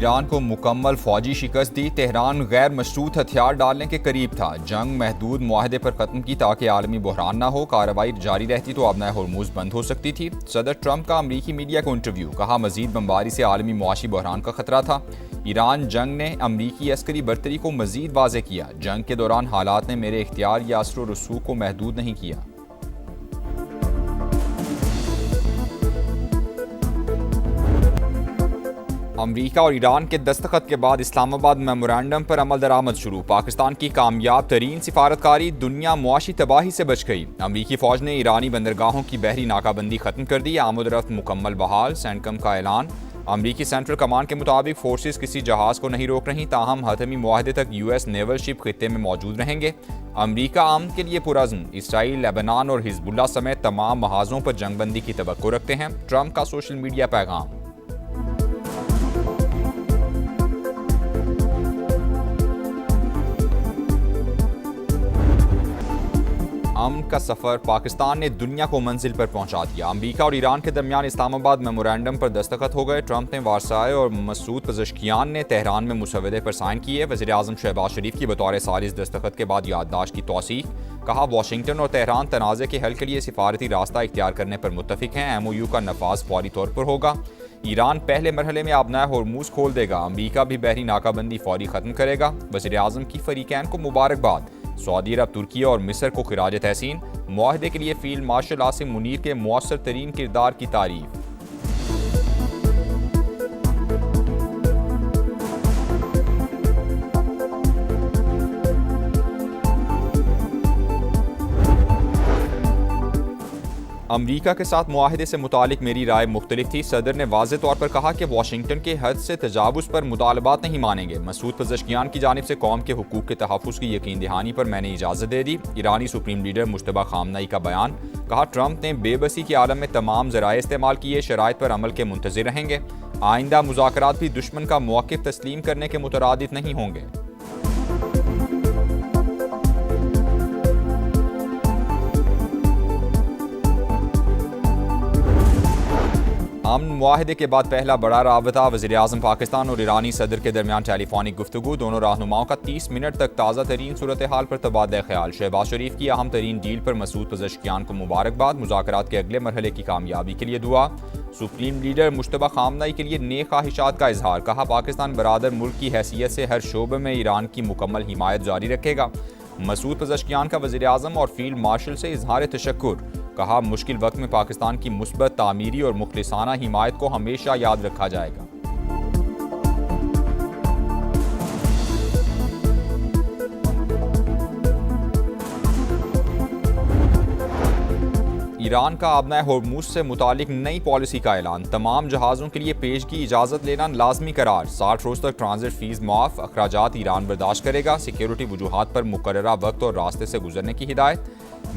Iran को मुकम्मल फौजी शिकस्त दी। तेहरान गैर मशरूत हथियार डालने के करीब था। जंग महदूद मुआहदे पर ख़त्म की ताकि आलमी बहरान ना हो। कार्रवाई जारी रहती तो आबनाए होर्मुज बंद हो सकती थी। सदर ट्रंप का अमरीकी मीडिया को इंटरव्यू, कहा मजीद बमबारी से आलमी मुआशी बहरान का खतरा था। ईरान जंग ने अमरीकी अस्करी बर्तरी को मजीद वाज़े किया। जंग के दौरान हालात ने मेरे इख्तियार या असर रसूख को महदूद नहीं किया। अमरीका और ईरान के दस्तखत के बाद इस्लामाबाद मेमोरेंडम पर अमल दरामद शुरू। पाकिस्तान की कामयाब तरीन सिफारतकारी, दुनिया मुआशी तबाही से बच गई। अमरीकी फौज ने ईरानी बंदरगाहों की बहरी नाकाबंदी खत्म कर दी। आमद-ओ-रफ्त मुकम्मल बहाल। सेंटकम का ऐलान। अमरीकी सेंट्रल कमांड के मुताबिक फोर्सेस किसी जहाज को नहीं रोक रही, ताहम हतमी मुआहदे तक यूएस नेवल शिप खित्ते में मौजूद रहेंगे। अमरीका अमन के लिए पुरअज़्म। इसराइल, लेबनान और हिजबुल्लाह समेत तमाम महाजों पर जंगबंदी की तवक्को रखते हैं। ट्रंप का सोशल मीडिया पैगाम। अमन का सफर। पाकिस्तान ने दुनिया को मंजिल पर पहुंचा दिया। अमरीका और ईरान के दरमियान इस्लामाबाद मेमोरेंडम पर दस्तखत हो गए। ट्रंप ने वारसाए और मसूद पज़ेश्कियान ने तेहरान में मुसवदे पर साइन किए। वज़ीर-ए-आज़म शहबाज शरीफ की बतौर सालिस दस्तखत के बाद याददाश्त की तौसीक, कहा वाशिंगटन और तेहरान तनाज़े के हल के लिए सिफारती रास्ता इख्तियार करने पर मुत्तफिक हैं। MOU का नफाज फौरी तौर पर होगा। ईरान पहले मरहले में आबनाए होर्मुज खोल देगा। अमरीका भी बहरी नाकाबंदी फौरी खत्म करेगा। वज़ीर-ए-आज़म की फरीकैन को मुबारकबाद। सऊदी अरब, तुर्की और मिस्र को खिराज तहसीन। मुआहदे के लिए फील्ड मार्शल आसिम मुनीर के मुअस्सर तरीन किरदार की तारीफ। अमरीका के साथ मुआहदे से मुतालिक मेरी राय मुख्तलिफ थी। सदर ने वाज़े तौर पर कहा कि वाशिंगटन के हद से तजावुज़ पर मुतालबात नहीं मानेंगे। मसूद पज़ेश्कियान की जानिब से कौम के हुकूक के तहफ़्फ़ुज़ की यकीन दहानी पर मैंने इजाज़त दे दी। ईरानी सुप्रीम लीडर मुश्तबा खामनई का बयान, कहा ट्रंप ने बेबसी के आलम में तमाम ज़राए इस्तेमाल किए, शराइत पर अमल के मुंतज़िर रहेंगे। आइंदा मुज़ाकरात भी दुश्मन का मौक़िफ़ तस्लीम करने के मुतरादिफ नहीं होंगे। अमन मुआहदे के बाद पहला बड़ा राबता। वज़ीर-ए-आज़म पाकिस्तान और ईरानी सदर के दरमियान टेलीफोनिक गुफ्तगू। दोनों रहनुमाओं का 30 मिनट तक ताज़ा तरीन सूरत हाल पर तबादला ख्याल। शहबाज शरीफ की अहम तरीन डील पर मसूद पज़ेश्कियान को मुबारकबाद। मुज़ाकरात के अगले मरहले की कामयाबी के लिए दुआ। सुप्रीम लीडर मुश्तबा खामनई के लिए नेक ख्वाहिशात का इजहार, कहा पाकिस्तान बरादर मुल्क की हैसियत से हर शोबे में ईरान की मुकम्मल हिमायत जारी रखेगा। मसूद पज़ेश्कियान का वज़ीर-ए-आज़म और फील्ड मार्शल से इजहार तशक्कुर, कहा मुश्किल वक्त में पाकिस्तान की मुस्बत तामीरी और मुखलिसाना हिमायत को हमेशा याद रखा जाएगा। ईरान का आबनाए होर्मुज से मुतालिक नई पॉलिसी का ऐलान। तमाम जहाज़ों के लिए पेश की इजाज़त लेना लाजमी करार। 60 रोज़ तक ट्रांजिट फीस माफ। अखराजात ईरान बर्दाश्त करेगा। सिक्योरिटी वजूहात पर मुकर्ररा वक्त और रास्ते से गुजरने की हिदायत।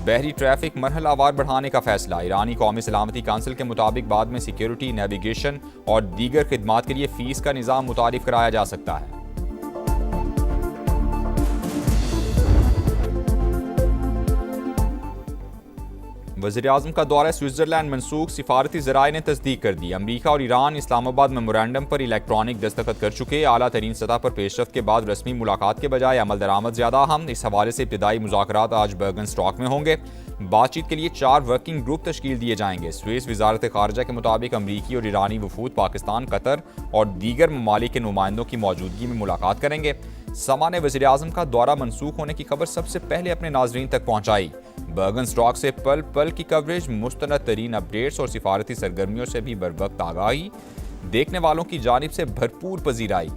बहरी ट्रैफिक मरहलावार बढ़ाने का फैसला। ईरानी कौमी सलामती काउंसिल के मुताबिक बाद में सिक्योरिटी, नेविगेशन और दीगर खिदमात के लिए फ़ीस का निज़ाम मुतारिफ कराया जा सकता है। वज़ीर-ए-आज़म का दौरा स्विट्ज़रलैंड मनसूख। सिफारती ज़राए ने तस्दीक कर दी। अमरीका और ईरान इस्लामाबाद मेमोरेंडम पर इलेक्ट्रॉनिक दस्तखत कर चुके। आला तरीन सतह पर पेशरफ्त के बाद रस्मी मुलाकात के बजाय अमल दरामद ज़्यादा अहम। इस हवाले से इब्तिदाई मुज़ाकरात आज बर्गनस्टॉक में होंगे। बातचीत के लिए 4 वर्किंग ग्रुप तश्कील दिए जाएंगे। स्विस वज़ारत ख़ारजा के मुताबिक अमरीकी और ईरानी वफूद पाकिस्तान, कतर और दीगर ममालिक के नुमाइंदों की मौजूदगी में मुलाकात करेंगे। समा ने वज़ीर-ए-आज़म का दौरा मनसूख होने की खबर सबसे पहले अपने नाज़रीन तक पहुँचाई। बर्गनस्टॉक से पल पल की कवरेज, मुस्तनद तरीन अपडेट्स और सिफारती सरगर्मियों से भी बर वक्त आगाही देखने वालों की जानिब से भरपूर पजीराई।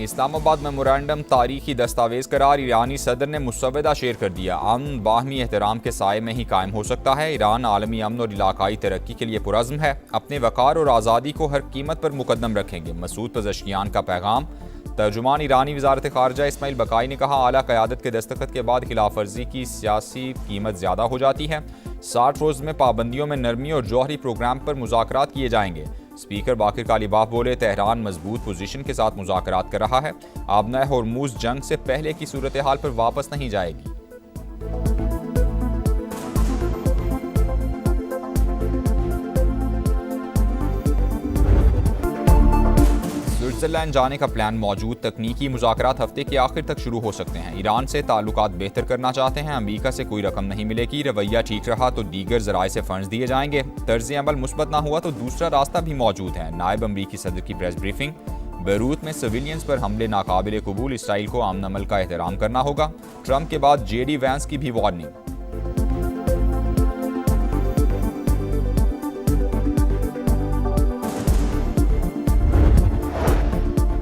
इस्लामाबाद मेमोरेंडम तारीखी दस्तावेज करार। ईरानी सदर ने मुसवदा शेयर कर दिया। अमन बाहमी एहतराम के साए में ही कायम हो सकता है। ईरान आलमी अमन और इलाकाई तरक्की के लिए पुरज़्म है। अपने वक़ार और आज़ादी को हर कीमत पर मुकद्दम रखेंगे। मसूद पज़ेश्कियान का पैगाम। तर्जुमान ईरानी वज़ारत ख़ारजा इस्माइल बकाई ने कहा आला क़यादत के दस्तखत के बाद खिलाफ वर्जी की सियासी कीमत ज़्यादा हो जाती है। 60 रोज़ में पाबंदियों में नरमी और जौहरी प्रोग्राम पर मुज़ाकरात किए जाएंगे। स्पीकर बाकिर कालीबाफ बोले, तेहरान मजबूत पोजीशन के साथ मुज़ाकरात कर रहा है। आबना होर्मुज़ जंग से पहले की सूरत हाल पर वापस नहीं जाएगी। स्विट्जरलैंड जाने का प्लान मौजूद। तकनीकी मुज़ाकरात हफ्ते के आखिर तक शुरू हो सकते हैं। ईरान से ताल्लुकात बेहतर करना चाहते हैं। अमेरिका से कोई रकम नहीं मिलेगी। रवैया ठीक रहा तो दीगर ज़राए से फंड्स दिए जाएंगे। तर्ज अमल मुस्बत ना हुआ तो दूसरा रास्ता भी मौजूद है। नायब अमरीकी सदर की प्रेस ब्रीफिंग। बेरूत में सिविलियंस पर हमले नाकाबिले कबूल। इसराइल को अमन अमल का एहतराम करना होगा। ट्रंप के बाद JD वैंस की भी वार्निंग।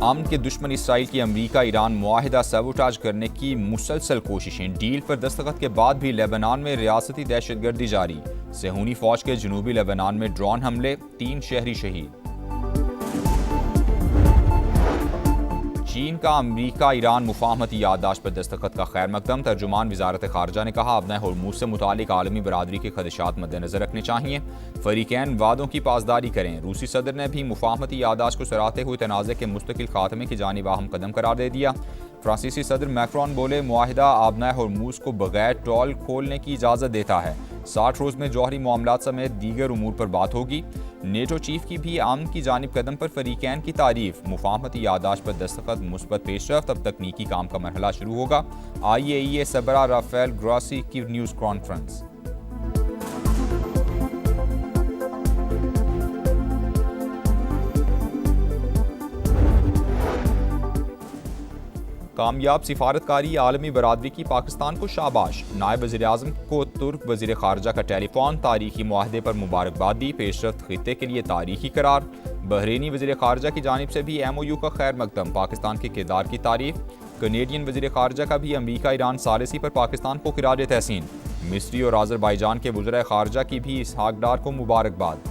अमन के दुश्मन इसराइल की अमरीका ईरान मुआहिदा सबोटाज करने की मुसलसल कोशिशें। डील पर दस्तखत के बाद भी लेबनान में रियासती दहशतगर्दी जारी। सेहूनी फौज के जनूबी लेबनान में ड्रोन हमले, 3 शहरी शहीद। चीन का अमरीका ईरान मुफाहमती याददाश्त पर दस्तखत का खैर मकदम। तर्जुमान वजारत खारजा ने कहा, आबना होर्मुज़ से मुतालिक आलमी बरादरी के खदशात मद्देनजर रखने चाहिए। फरीकैन वादों की पासदारी करें। रूसी सदर ने भी मुफाहमती याददाश्त को सराहते हुए तनाज़े के मुस्तकिल खात्मे की जानिब अहम कदम करार दे दिया। फ्रांसीसी सदर मैक्रोन बोले, मुआहिदा आबना होर्मुज़ को बगैर टॉल खोलने की इजाज़त देता है। 60 रोज़ में जौहरी मामलात समेत दीगर उमूर पर बात होगी। नेटो चीफ की भी आम की जानिब कदम पर फरीकैन की तारीफ। मुफाहमती याददाश्त पर दस्तखत मुस्बत पेशरफ्त। अब तकनीकी काम का मरहला शुरू होगा। IAEA सबरा राफेल ग्रॉसी की न्यूज़ कॉन्फ्रेंस। कामयाब सिफारतकारी आलमी बरादरी की पाकिस्तान को शाबाश। नायब वज़ीर आज़म को तुर्क वज़ीर ख़ारजा का टेलीफोन। तारीखी मुआहदे पर मुबारकबाद दी। पेशरफ्त खित्ते के लिए तारीखी करार। बहरीनी वज़ीर ख़ारजा की जानिब से भी MOU का खैर मकदम। पाकिस्तान के किरदार की तारीफ। कनेडियन वज़ीर ख़ारजा का भी अमरीका ईरान सालिसी पर पाकिस्तान को खिराज तहसीन। मिस्री और आज़रबाईजान के वज़ीर ख़ारजा की भी इसहाक डार को मुबारकबाद।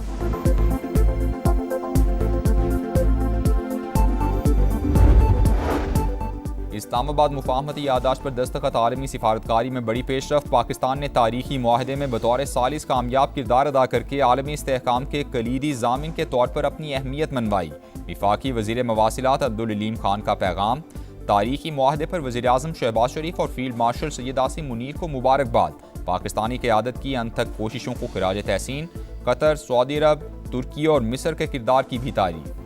इस्लामाबाद मुफाहमती याददाश्त पर दस्तखत। आलमी सिफारतकारी में बड़ी पेशरफ्त। पाकिस्तान ने तारीखी मुआहदे में बतौर सालिस कामयाब किरदार अदा करके आलमी इस्तेहकाम के कलीदी ज़ामिन के तौर पर अपनी अहमियत मनवाई। वफाकी वज़ीर मवासिलात अब्दुल अलीम खान का पैगाम। तारीखी मुआहदे पर वज़ीर आज़म शहबाज शरीफ और फील्ड मार्शल सैयद आसिम मुनीर को मुबारकबाद। पाकिस्तानी क़यादत की अनथक कोशिशों को खिराज तहसीन। कतर, सऊदी अरब, तुर्की और मिस्र के किरदार की भी तारीफ।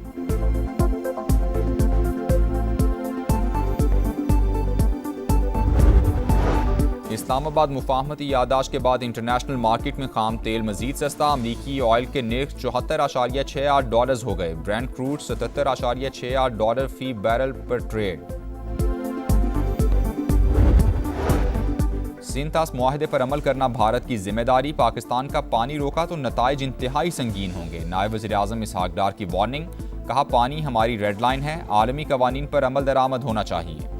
इस्लामाबाद मुफाहमती याददाश्त के बाद इंटरनेशनल मार्केट में खाम तेल मजीद सस्ता। अमरीकी ऑयल के निर्ख $74.68 हो गए। ब्रेंट क्रूड $77.68 फी बैरल पर ट्रेड। सिंतास मुआहदे पर अमल करना भारत की जिम्मेदारी। पाकिस्तान का पानी रोका तो नताइज इंतहाई संगीन होंगे। नायब वज़ीर आज़म इसहाक डार की वार्निंग। कहा, पानी हमारी रेड लाइन है। आलमी कवानीन पर अमल दरामद होना चाहिए।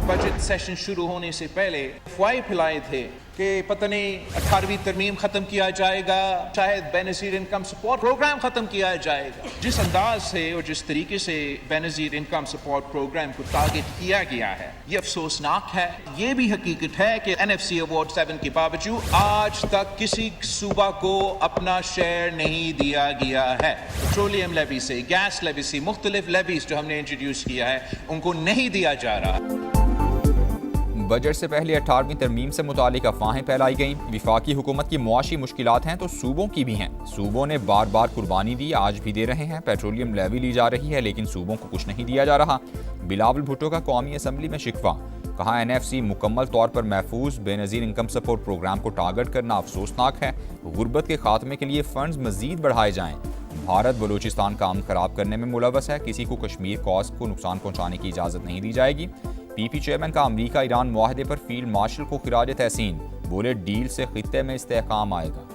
बजट सेशन शुरू होने से पहले ख्वाही फैलाए थे कि पता नहीं 18वीं तरमीम खत्म किया जाएगा, शायद बेनज़ीर इनकम सपोर्ट प्रोग्राम खत्म किया जाएगा। जिस अंदाज से और जिस तरीके से बेनज़ीर इनकम सपोर्ट प्रोग्राम को टारगेट किया गया है, ये अफसोसनाक है। ये भी हकीकत है कि NFC अवार्ड 7 के बावजूद आज तक किसी सूबा को अपना शेयर नहीं दिया गया है। पेट्रोलियम लेवी से, गैस लेवी से, मुख्तलिफ लेवीज जो हमने इंट्रोड्यूस किया है, उनको नहीं दिया जा रहा। बजट से पहले 18वीं तरमीम से मुतालिक अफवाहें फैलाई गईं। वफाकी हुकूमत की मुआशी मुश्किलात हैं तो सूबों की भी हैं। सूबों ने बार बार कुर्बानी दी, आज भी दे रहे हैं। पेट्रोलियम लेवी ली जा रही है लेकिन सूबों को कुछ नहीं दिया जा रहा। बिलावल भुट्टो का कौमी असम्बली में शिकवा। कहा, NFC मुकम्मल तौर पर महफूज। बेनज़ीर इनकम सपोर्ट प्रोग्राम को टारगेट करना अफसोसनाक है। गुर्बत के खात्मे के लिए फंड्स मजीद बढ़ाए जाएं। भारत बलूचिस्तान का अमन खराब करने में मुलव्वस है। किसी को कश्मीर कॉज को नुकसान पहुंचाने की इजाज़त नहीं दी जाएगी। PP चेयरमैन का अमरीका ईरान मुआहदे पर फील्ड मार्शल को खिराज तहसीन। बोले, डील से खित्ते में इस्तेहकाम आएगा।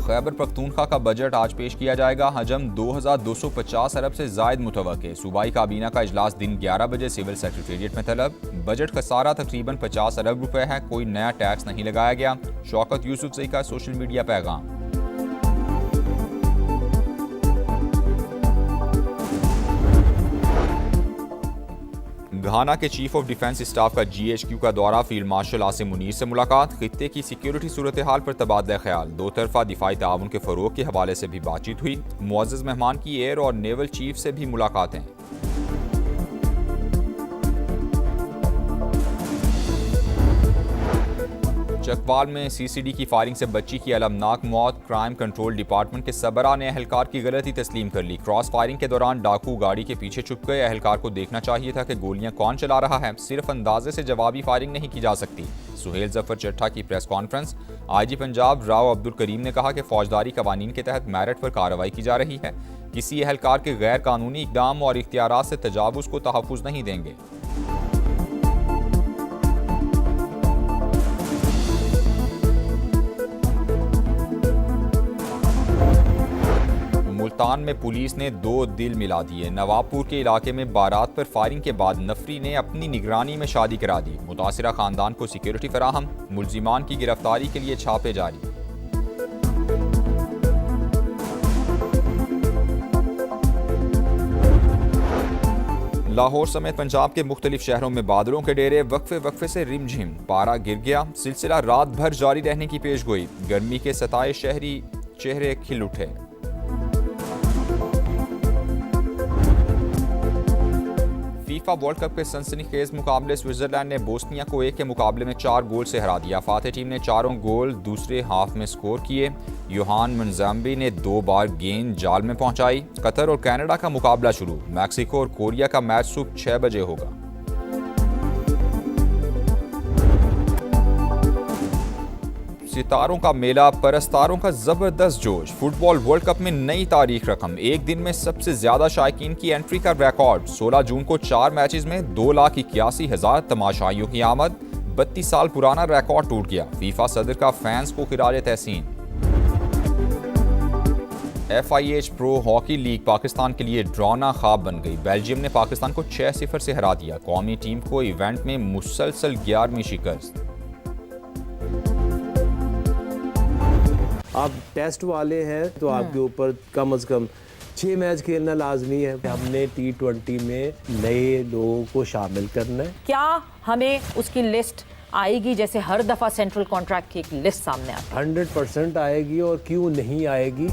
खैबर पख्तूनख्वा का बजट आज पेश किया जाएगा। हजम 2250 अरब से जायद मुतवक्के। सूबाई काबीना का इजलास दिन 11 बजे सिविल सेक्रेटेरिएट में तलब। बजट का सारा तकरीबन 50 अरब रुपए है। कोई नया टैक्स नहीं लगाया गया। शौकत यूसुफजई का सोशल मीडिया पैगाम। घाना के चीफ ऑफ डिफेंस स्टाफ का GHQ का दौरा, फील्ड मार्शल आसिम मुनीर से मुलाकात, खित्ते की सिक्योरिटी सूरत हाल पर तबादला ख्याल, दो तरफा दिफाई ताउन के फरोग के हवाले से भी बातचीत हुई। मुअज़्ज़ज़ मेहमान की एयर और नेवल चीफ से भी मुलाकातें। चकवाल में CCD की फायरिंग से बच्ची की अलमनाक मौत, क्राइम कंट्रोल डिपार्टमेंट के सबरा ने अहलकार की गलती तस्लीम कर ली। क्रॉस फायरिंग के दौरान डाकू गाड़ी के पीछे छुप गए। अहलकार को देखना चाहिए था कि गोलियां कौन चला रहा है, सिर्फ अंदाजे से जवाबी फायरिंग नहीं की जा सकती। सुहेल जफर चट्टा की press conference. IG Punjab Rao Abdul Karim ने कहा कि फौजदारी कवानीन के तहत मेरिट पर कार्रवाई की जा रही है। किसी अहलकार के गैर कानूनी इकदाम और इख्तियारात से तजावुज़ को तहफ़्फ़ुज़ नहीं देंगे। मुल्तान में पुलिस ने 2 दिल मिला दिए। नवाबपुर के इलाके में बारात पर फायरिंग के बाद नफरी ने अपनी निगरानी में शादी करा दी। मुतासिरा खानदान को सिक्योरिटी फराहम, मुल्जिमान की गिरफ्तारी के लिए छापे जारी। लाहौर समेत पंजाब के मुख्तलिफ शहरों में बादलों के डेरे, वक्फे से रिमझिम, पारा गिर गया। सिलसिला रात भर जारी रहने की पेशगोई। गर्मी के सताए शहरी चेहरे खिल उठे। फीफा वर्ल्ड कप के सनसनीखेज मुकाबले, स्विट्जरलैंड ने बोस्निया को 1 के मुकाबले में 4 गोल से हरा दिया। फातह टीम ने चारों गोल दूसरे हाफ में स्कोर किए। योहान मंजाम्बी ने 2 बार गेंद जाल में पहुंचाई। कतर और कनाडा का मुकाबला शुरू। मैक्सिको और कोरिया का मैच सुबह 6 बजे होगा। सितारों का मेला, परस्तारों का जबरदस्त जोश। फुटबॉल वर्ल्ड कप में नई तारीख रकम, एक दिन में सबसे ज्यादा शायकीन की एंट्री का रिकॉर्ड। 16 जून को 4 मैचेस में 2,81,000 तमाशाइयों की आमद। 32 साल पुराना रिकॉर्ड टूट गया। फीफा सदर का फैंस को खिराज तहसीन। FIH pro hockey league Pakistan के लिए ड्राना ख्वाब बन गई। बेल्जियम ने पाकिस्तान को 6-0 से हरा दिया। कौमी टीम को इवेंट में मुसलसल 11वीं शिकस्त। आप टेस्ट वाले हैं तो आपके ऊपर कम से कम 6 मैच खेलना लाजमी है। हमने T20 में नए लोगों को शामिल करना है। क्या हमें उसकी लिस्ट आएगी, जैसे हर दफा सेंट्रल कॉन्ट्रैक्ट की एक लिस्ट सामने आती है? 100% आएगी, और क्यों नहीं आएगी।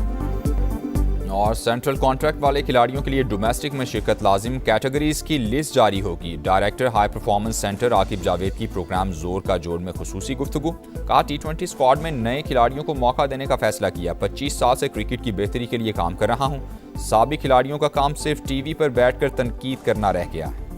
और सेंट्रल कॉन्ट्रैक्ट वाले खिलाड़ियों के लिए डोमेस्टिक में शिरकत लाजिम। कैटेगरीज की लिस्ट जारी होगी। Director high performance centre Aqib Javed की प्रोग्राम जोर का जोड़ में खुसूसी गुफ्तगू। कहा T20 स्क्वाड में नए खिलाड़ियों को मौका देने का फैसला किया। 25 साल से क्रिकेट की बेहतरी के लिए काम कर रहा हूँ। साबिक खिलाड़ियों का काम सिर्फ TV पर बैठकर तनकीद करना रह गया है।